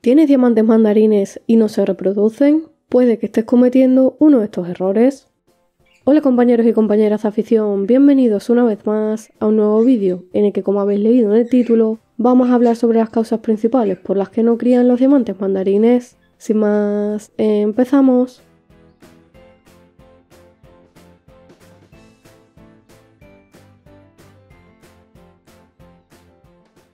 ¿Tienes diamantes mandarines y no se reproducen? Puede que estés cometiendo uno de estos errores. Hola compañeros y compañeras de afición, bienvenidos una vez más a un nuevo vídeo en el que, como habéis leído en el título, vamos a hablar sobre las causas principales por las que no crían los diamantes mandarines. Sin más, empezamos.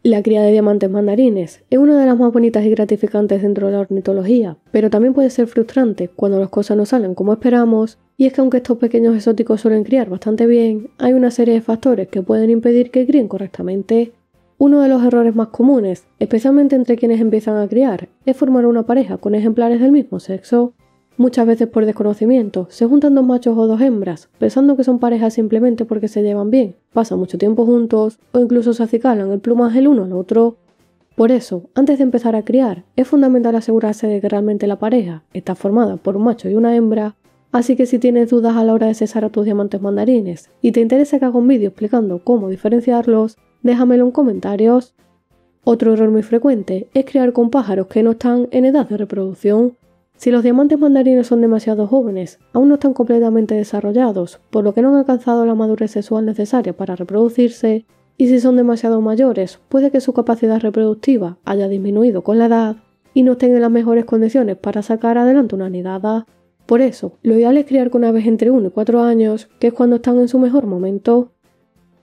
La cría de diamantes mandarines es una de las más bonitas y gratificantes dentro de la ornitología, pero también puede ser frustrante cuando las cosas no salen como esperamos, y es que aunque estos pequeños exóticos suelen criar bastante bien, hay una serie de factores que pueden impedir que críen correctamente. Uno de los errores más comunes, especialmente entre quienes empiezan a criar, es formar una pareja con ejemplares del mismo sexo. Muchas veces por desconocimiento se juntan dos machos o dos hembras, pensando que son parejas simplemente porque se llevan bien, pasan mucho tiempo juntos o incluso se acicalan el plumaje el uno al otro. Por eso, antes de empezar a criar, es fundamental asegurarse de que realmente la pareja está formada por un macho y una hembra, así que si tienes dudas a la hora de cesar a tus diamantes mandarines y te interesa que haga un vídeo explicando cómo diferenciarlos, déjamelo en comentarios. Otro error muy frecuente es criar con pájaros que no están en edad de reproducción. Si los diamantes mandarines son demasiado jóvenes, aún no están completamente desarrollados, por lo que no han alcanzado la madurez sexual necesaria para reproducirse, y si son demasiado mayores, puede que su capacidad reproductiva haya disminuido con la edad y no estén en las mejores condiciones para sacar adelante una nidada. Por eso, lo ideal es criar con aves entre 1 y 4 años, que es cuando están en su mejor momento.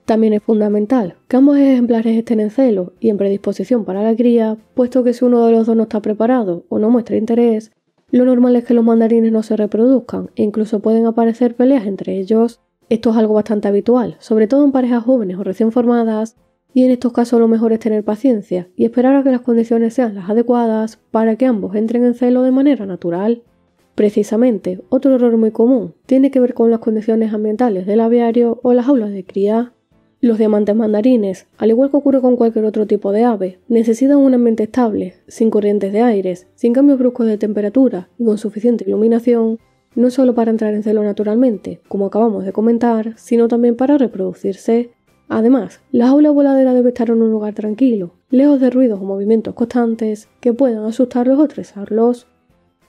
También es fundamental que ambos ejemplares estén en celo y en predisposición para la cría, puesto que si uno de los dos no está preparado o no muestra interés, lo normal es que los mandarines no se reproduzcan e incluso pueden aparecer peleas entre ellos. Esto es algo bastante habitual, sobre todo en parejas jóvenes o recién formadas, y en estos casos lo mejor es tener paciencia y esperar a que las condiciones sean las adecuadas para que ambos entren en celo de manera natural. Precisamente, otro error muy común tiene que ver con las condiciones ambientales del aviario o las jaulas de cría. Los diamantes mandarines, al igual que ocurre con cualquier otro tipo de ave, necesitan un ambiente estable, sin corrientes de aires, sin cambios bruscos de temperatura y con suficiente iluminación, no solo para entrar en celo naturalmente, como acabamos de comentar, sino también para reproducirse. Además, la jaula voladera debe estar en un lugar tranquilo, lejos de ruidos o movimientos constantes que puedan asustarlos o estresarlos.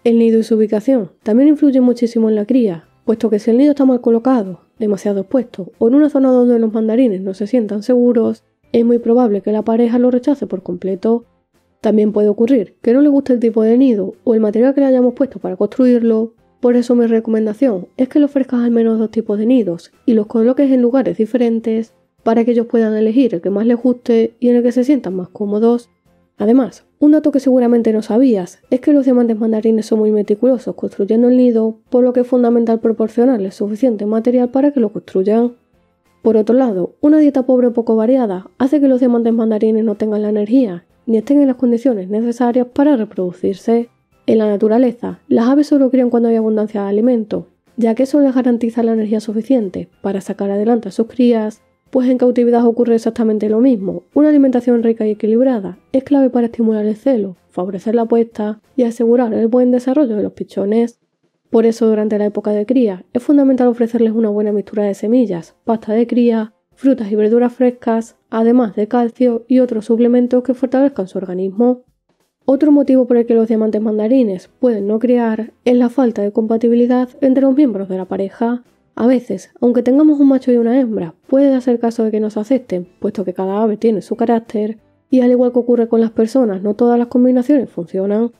El nido y su ubicación también influyen muchísimo en la cría, puesto que si el nido está mal colocado, demasiado expuesto o en una zona donde los mandarines no se sientan seguros, es muy probable que la pareja lo rechace por completo. También puede ocurrir que no le guste el tipo de nido o el material que le hayamos puesto para construirlo, por eso mi recomendación es que le ofrezcas al menos 2 tipos de nidos y los coloques en lugares diferentes para que ellos puedan elegir el que más les guste y en el que se sientan más cómodos. Además, un dato que seguramente no sabías es que los diamantes mandarines son muy meticulosos construyendo el nido, por lo que es fundamental proporcionarles suficiente material para que lo construyan. Por otro lado, una dieta pobre o poco variada hace que los diamantes mandarines no tengan la energía ni estén en las condiciones necesarias para reproducirse. En la naturaleza, las aves solo crían cuando hay abundancia de alimento, ya que eso les garantiza la energía suficiente para sacar adelante a sus crías. Pues en cautividad ocurre exactamente lo mismo. Una alimentación rica y equilibrada es clave para estimular el celo, favorecer la puesta y asegurar el buen desarrollo de los pichones. Por eso, durante la época de cría, es fundamental ofrecerles una buena mixtura de semillas, pasta de cría, frutas y verduras frescas, además de calcio y otros suplementos que fortalezcan su organismo. Otro motivo por el que los diamantes mandarines pueden no criar es la falta de compatibilidad entre los miembros de la pareja. A veces, aunque tengamos un macho y una hembra, puede darse caso de que nos acepten, puesto que cada ave tiene su carácter, y al igual que ocurre con las personas, no todas las combinaciones funcionan.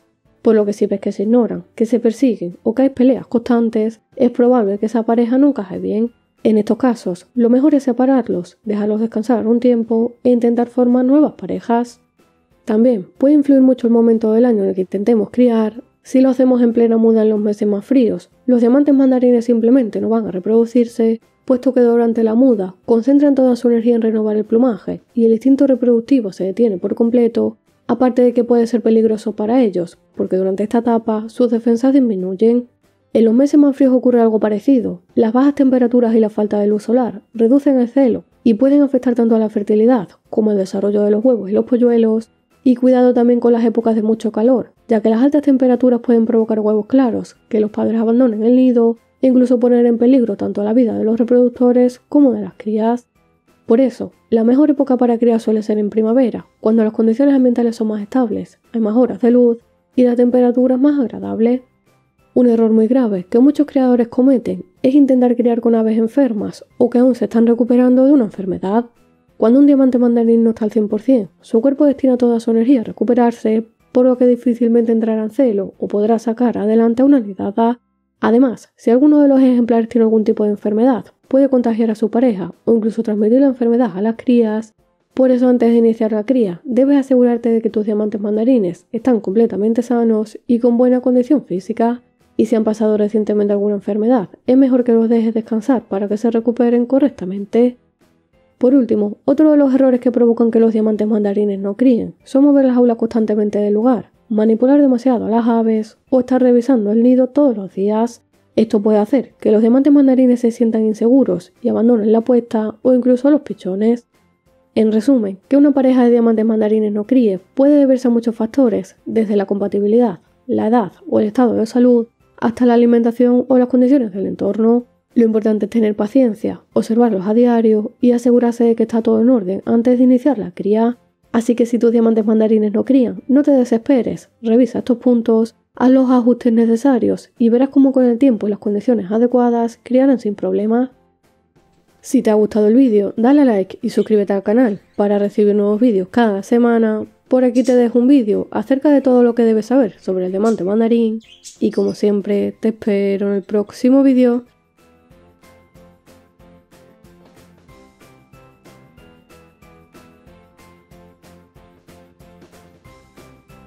Por lo que si ves que se ignoran, que se persiguen o que hay peleas constantes, es probable que esa pareja no encaje bien. En estos casos, lo mejor es separarlos, dejarlos descansar un tiempo e intentar formar nuevas parejas. También puede influir mucho el momento del año en el que intentemos criar. Si lo hacemos en plena muda en los meses más fríos, los diamantes mandarines simplemente no van a reproducirse, puesto que durante la muda concentran toda su energía en renovar el plumaje y el instinto reproductivo se detiene por completo, aparte de que puede ser peligroso para ellos, porque durante esta etapa sus defensas disminuyen. En los meses más fríos ocurre algo parecido. Las bajas temperaturas y la falta de luz solar reducen el celo y pueden afectar tanto a la fertilidad como al desarrollo de los huevos y los polluelos. Y cuidado también con las épocas de mucho calor, ya que las altas temperaturas pueden provocar huevos claros, que los padres abandonen el nido e incluso poner en peligro tanto la vida de los reproductores como de las crías. Por eso, la mejor época para criar suele ser en primavera, cuando las condiciones ambientales son más estables, hay más horas de luz y la temperatura es más agradable. Un error muy grave que muchos criadores cometen es intentar criar con aves enfermas o que aún se están recuperando de una enfermedad. Cuando un diamante mandarín no está al 100%, su cuerpo destina toda su energía a recuperarse, por lo que difícilmente entrará en celo o podrá sacar adelante a una nidada. Además, si alguno de los ejemplares tiene algún tipo de enfermedad, puede contagiar a su pareja o incluso transmitir la enfermedad a las crías. Por eso, antes de iniciar la cría, debes asegurarte de que tus diamantes mandarines están completamente sanos y con buena condición física. Y si han pasado recientemente alguna enfermedad, es mejor que los dejes descansar para que se recuperen correctamente. Por último, otro de los errores que provocan que los diamantes mandarines no críen son mover las jaulas constantemente del lugar, manipular demasiado a las aves o estar revisando el nido todos los días. Esto puede hacer que los diamantes mandarines se sientan inseguros y abandonen la puesta o incluso los pichones. En resumen, que una pareja de diamantes mandarines no críe puede deberse a muchos factores, desde la compatibilidad, la edad o el estado de salud, hasta la alimentación o las condiciones del entorno. Lo importante es tener paciencia, observarlos a diario y asegurarse de que está todo en orden antes de iniciar la cría. Así que si tus diamantes mandarines no crían, no te desesperes, revisa estos puntos, haz los ajustes necesarios y verás cómo con el tiempo y las condiciones adecuadas criarán sin problemas. Si te ha gustado el vídeo, dale a like y suscríbete al canal para recibir nuevos vídeos cada semana. Por aquí te dejo un vídeo acerca de todo lo que debes saber sobre el diamante mandarín y como siempre te espero en el próximo vídeo.